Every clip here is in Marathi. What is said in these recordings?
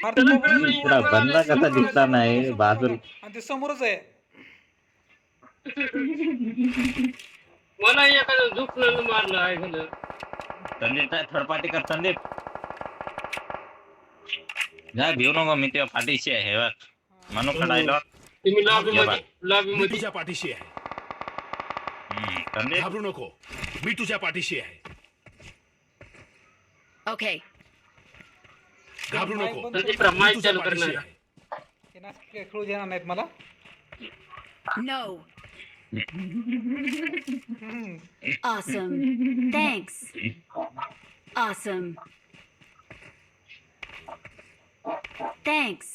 पुरा बंदा कसा दिसला नाही बाजूला. आणि ते समोरच आहे. मला एखादं झोपलं मारलं आहे झालं. संदीप थर्ड पार्टी कर संदीप. जा भिऊ नको मी तेव्हा पाठीशी आहे बघ. म्हणून कडायला तुम्ही लॉबी मी मध्ये तुझ्या पाठीशी आहे. संदीप घाबरू नको, मी तुझ्या पाठीशी आहे. Okay. घाबरू नको, बंद संदीप करून मी माईक तुझ्या चालू पाठीशी करणार. आहे. हे ना खेळू देणार नाहीत मला. No. हम्म. Awesome. Thanks. Awesome. Thanks.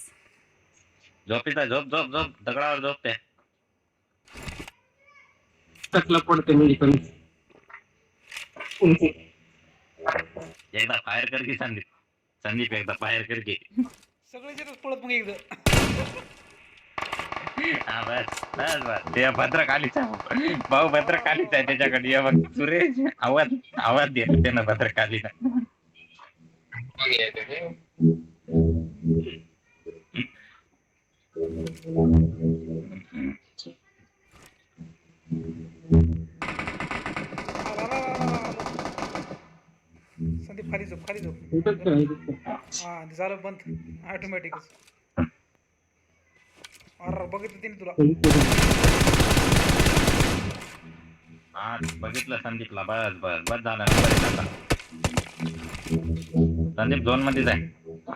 झोपीचा झोप झोप झोप दगडावर झोप ते. टकला पडते म्हणजे पण एकदा फायर कर की संदीप. संदीप एकदा फायर कर की. सगळे जर पळत मग एकदा. हा बस बस बस ते भद्रकालीचा भाऊ भद्रकालीचा आहे त्याच्याकडे ये बघ सुरेश आवाज आवाज दे त्यानं भद्रकालीला. संदीप खाली झोप खाली झोप. हा झालं बंद ऑटोमॅटिकच. अरे बघितलं तिने तुला. हा बघितलं संदीपला बस बस बस झालं ना बस आता. संदीप झोन मध्ये जाय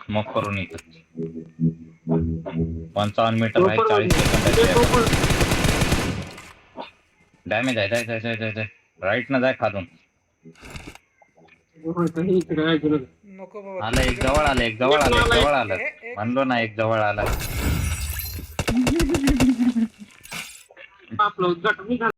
स्मोक करून इथं 55 मीटर आहे 40 सेकंद डॅमेज आहे. जाय जाय जाय जाय जाय राईट न जाय खालून. नको बाबा. आलं एक जवळ आलं एक जवळ आलं एक जवळ आलं म्हणलो ना एक जवळ आलं. आपलं गट